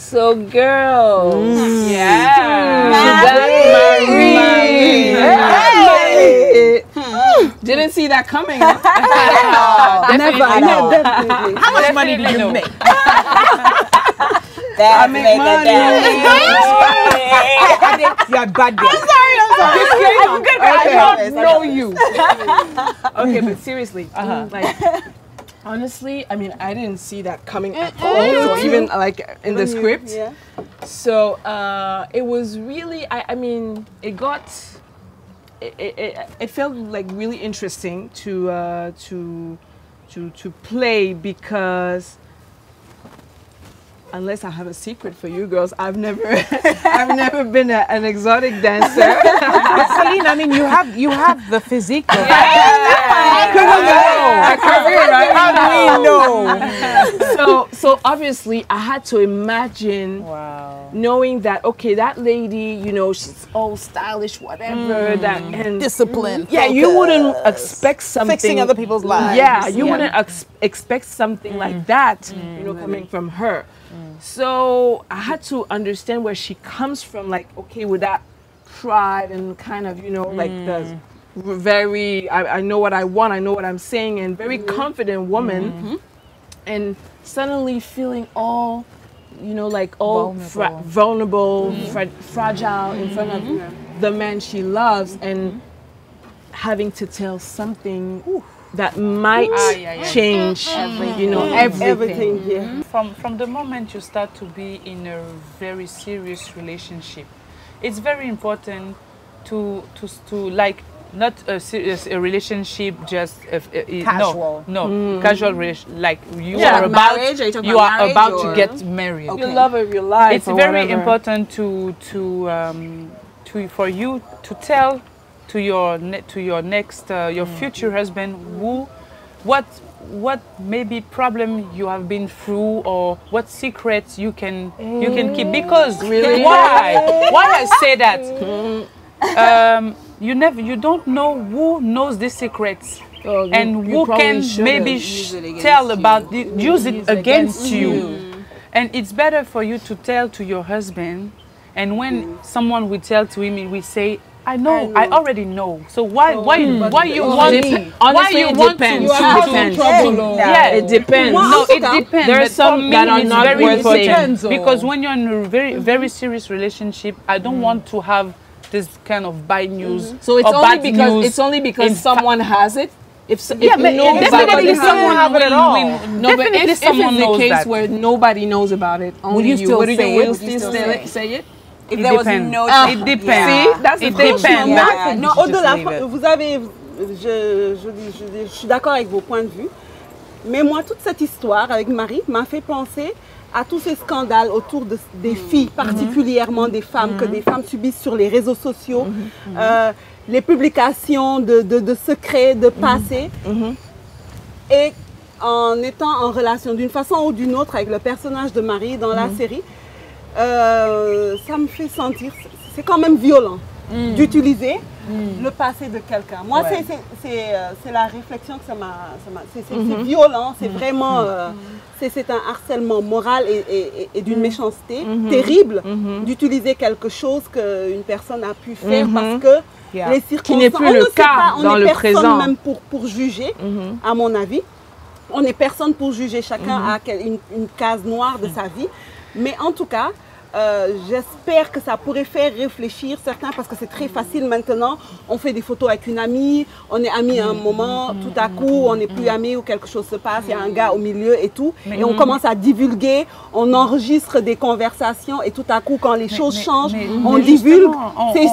So, girls. Yeah. Marie. Hey. Didn't see that coming. Huh? Never. How much money do you make? I make money. You're a bad girl. I'm sorry. I'm good girl. I don't know you. Okay, but seriously, like, honestly, I mean, I didn't see that coming at all. So even like in the script. Yeah. So it was really, I mean, it felt like really interesting to play, because unless I have a secret for you girls, I've never been an exotic dancer. Celine, I mean, you have the physique. How do we know? So obviously I had to imagine, knowing that, okay, that lady, you know, she's all stylish, whatever, that, and discipline. Yeah, you wouldn't expect something. Fixing other people's lives. Yeah, you wouldn't expect something like that, you know, coming from her. So I had to understand where she comes from, like, okay, with that pride and kind of, you know, like the very, I know what I want, I know what I'm saying, and very confident woman, and suddenly feeling all, you know, like all vulnerable, fragile in front of the man she loves, and having to tell something that might change, you know, everything. Yeah. From the moment you start to be in a very serious relationship, it's very important to like, not a serious relationship, just casual. Casual relation, like you Yeah, are about marriage? Are you talking you about are about marriage, to or- get married. You love of your life. It's or very whatever. important for you to tell to your next your future husband what maybe problem you have been through, or what secrets you can keep, because why I say that, you don't know who knows these secrets, and who can maybe tell about it, use it against you. And it's better for you to tell to your husband, and when someone will tell to him, we say, I already know. So why you want Honestly, it depends. Yeah, it depends. No, it depends. There are some that are not very worth important, saying. because when you're in a very serious relationship, I don't want to have this kind of bad news. So it's or only bad because news someone has it. If definitely someone have it all. No, but if it's someone the knows case that. where nobody knows about it, only Will you still would say you it? will still say it? If It there was depends. no It depends. See, that's the It question. depends. Non, au-delà, vous avez, je suis d'accord avec vos points de vue, mais moi, toute cette histoire avec Marie m'a fait penser à tous ces scandales autour des filles, particulièrement des femmes, que des femmes subissent sur les réseaux sociaux, les publications de secrets, de passé. Et en étant en relation d'une façon ou d'une autre avec le personnage de Marie dans la série, ça me fait sentir, c'est quand même violent d'utiliser le passé de quelqu'un. Moi, c'est la réflexion que ça m'a... C'est violent, c'est vraiment... c'est un harcèlement moral et d'une méchanceté terrible d'utiliser quelque chose qu'une personne a pu faire parce que les circonstances... Qui n'est plus le cas dans le présent. On n'est personne même pour juger, à mon avis. On n'est personne pour juger, chacun a une case noire de sa vie. Mais en tout cas, j'espère que ça pourrait faire réfléchir certains, parce que c'est très facile maintenant. On fait des photos avec une amie, on est amis à un moment, tout à coup on n'est plus amis ou quelque chose se passe, il y a un gars au milieu et tout. Et on commence à divulguer, on enregistre des conversations et tout à coup quand les choses changent, on divulgue.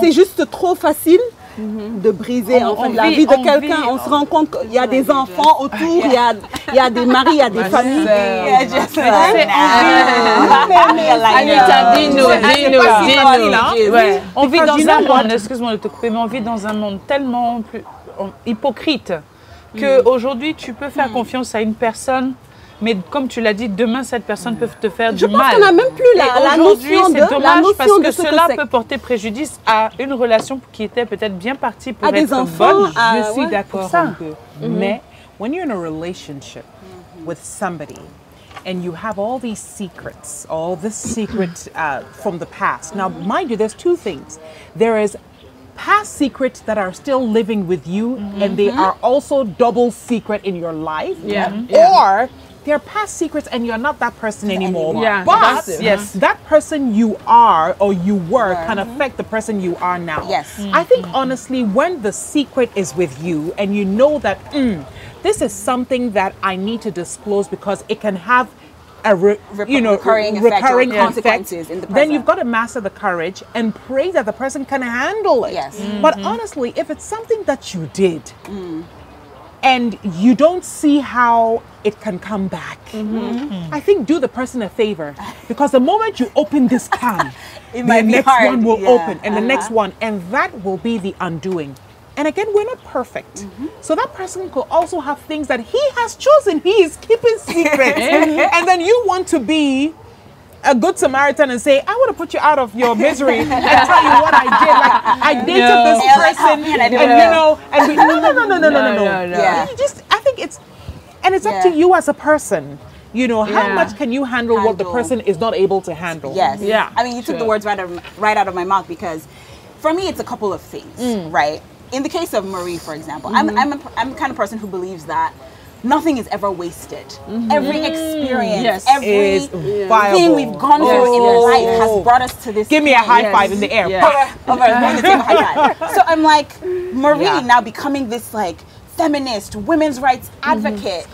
C'est juste trop facile de briser en fait la vie de quelqu'un. On se rend compte qu'il y a des enfants autour, il y a des maris, il y a des familles. On vit dans un monde, excuse-moi de te couper, mais on vit dans un monde tellement hypocrite qu'aujourd'hui tu peux faire confiance à une personne, mais comme tu l'as dit, demain cette personne peut te faire du mal. Je pense qu'on n'a même plus la notion de parce que cela peut porter préjudice à une relation qui était peut-être bien partie pour être bonne. Je suis d'accord un peu. Mais when you're in a relationship with somebody and you have all these secrets, all the secret from the past. Now, mind you, there's two things. There is past secrets that are still living with you, and they are also double secret in your life. Or they're past secrets and you're not that person anymore. But that person you are or you were can affect the person you are now. I think honestly, when the secret is with you and you know that this is something that I need to disclose because it can have a recurring consequences in the present. Then you've got to master the courage and pray that the person can handle it. But honestly, if it's something that you did and you don't see how it can come back, I think do the person a favor, because the moment you open this can, the next one will open and the next one, and that will be the undoing. And again, we're not perfect. So that person could also have things that he has chosen. He is keeping secrets. And then you want to be a good Samaritan and say, I want to put you out of your misery and tell you what I did. Like, I dated this person, and you know, and we, no. You just, I think it's, and it's up to you as a person. You know, how much can you handle what the person is not able to handle? I mean, you took the words right out of my mouth, because for me, it's a couple of things, right? In the case of Marie, for example, I'm the kind of person who believes that nothing is ever wasted. Every experience, everything we've gone through in life has brought us to this Give me a high five in the air. So I'm like, Marie now becoming this like feminist, women's rights advocate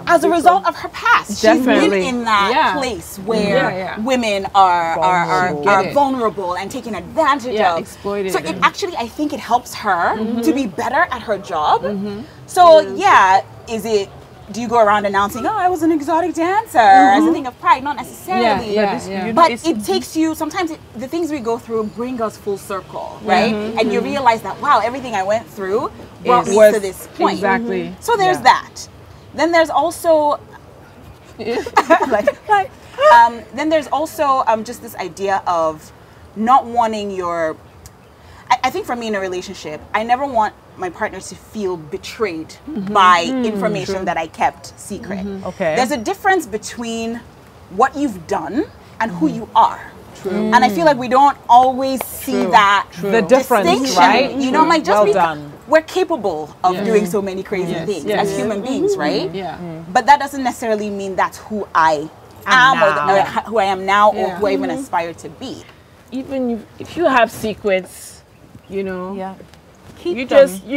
as a result of her past. She's been in that place where women are vulnerable and taken advantage of. Exploited. So it actually, I think it helps her to be better at her job. So do you go around announcing, oh, I was an exotic dancer as a thing of pride? Not necessarily. But it takes you, sometimes the things we go through bring us full circle, right? And you realize that, wow, everything I went through brought me to this point. Exactly. So there's that. Then there's also, then there's also just this idea of not wanting your, I think for me in a relationship, I never want my partner to feel betrayed by information that I kept secret. There's a difference between what you've done and who you are. And I feel like we don't always see that the difference, right? You know, like just we're capable of doing so many crazy things as human beings, right? But that doesn't necessarily mean that's who I am or who I am now or who I even aspire to be. Even if you have secrets, you know, you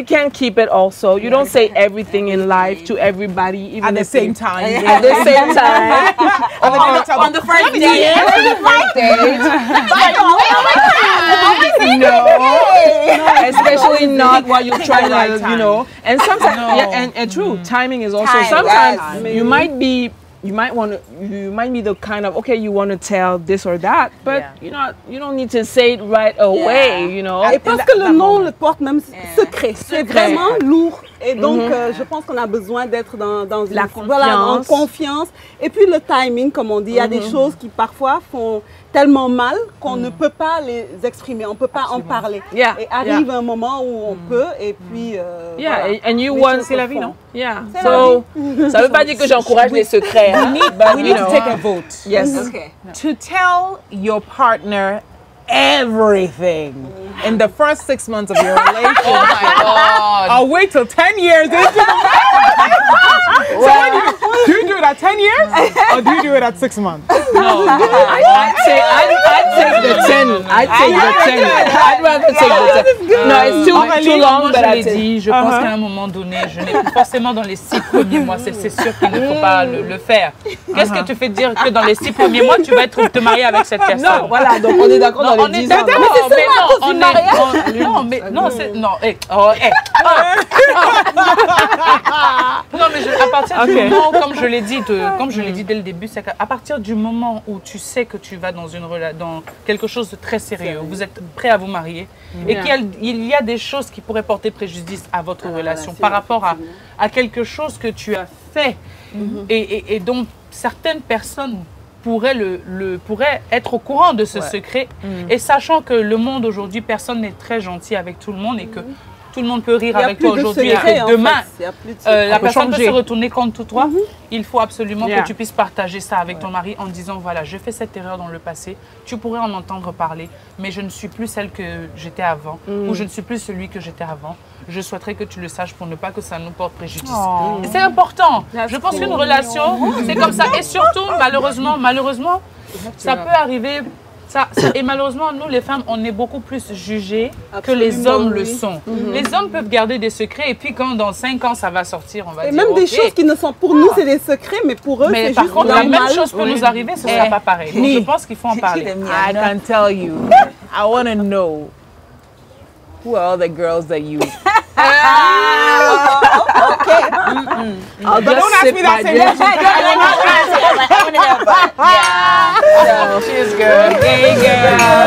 can't keep it also. You don't say everything in life to everybody, even at the same time. At the same time. On the first date. No, especially not while you're trying to, you know. And sometimes, and true, timing is also sometimes you might be. You might be the kind of, okay, you want to tell this or that, but you don't need to say it right away, you know. Et parce que le nom le porte même secret, c'est vraiment lourd. Et donc, je pense qu'on a besoin d'être dans la confiance. Voilà, en confiance. Et puis le timing, comme on dit, il y a des choses qui parfois font tellement mal qu'on ne peut pas les exprimer, on ne peut pas en parler. Et arrive un moment où on peut, et puis... and you want... C'est la vie, non? So, ça ne veut pas dire que j'encourage les secrets. We need to take a vote. Yes. Okay. To tell your partner everything in the first 6 months of your relationship. Oh my God. I'll wait till 10 years into the So do you do it at 10 years or do you do it at 6 months? No, I'd take the 10. I'd rather take the 10. No, it's too long, but je l'ai dit, je pense qu'à un moment donné, je n'ai forcément dans les 6 premiers mois, c'est sûr qu'il ne faut pas le faire. Qu'est-ce que tu fais dire que dans les 6 premiers mois, tu vas te marier avec cette personne? Non, voilà, donc on est d'accord dans les 10 ans. Non, mais à partir du moment, comme je l'ai dit dès le début, c'est qu'à partir du moment où tu sais que tu vas dans quelque chose de très sérieux, vous êtes prêt à vous marier, et qu'il y a des choses qui pourraient porter préjudice à votre relation par rapport à quelque chose que tu as fait, et dont certaines personnes pourraient être au courant de ce secret, et sachant que le monde aujourd'hui, personne n'est très gentil avec tout le monde, et que tout le monde peut rire avec toi aujourd'hui et que demain, la personne peut se retourner contre toi. Il faut absolument que tu puisses partager ça avec ton mari en disant, voilà, j'ai fait cette erreur dans le passé, tu pourrais en entendre parler, mais je ne suis plus celle que j'étais avant ou je ne suis plus celui que j'étais avant. Je souhaiterais que tu le saches pour ne pas que ça nous porte préjudice. C'est important. Je pense qu'une relation, c'est comme ça. Et surtout, malheureusement, ça peut arriver. Et malheureusement, nous, les femmes, on est beaucoup plus jugées que les hommes le sont. Les hommes peuvent garder des secrets et puis quand dans 5 ans, ça va sortir, on va dire, et même des choses qui ne sont pour nous, c'est des secrets, mais pour eux, c'est juste par contre, la même chose peut nous arriver, ce ne sera pas pareil. Donc, je pense qu'il faut en parler. I can tell you. I want to know who are all the girls that you... Okay. I'll just don't ask me that same question. Yeah. So she's good. Gay girl.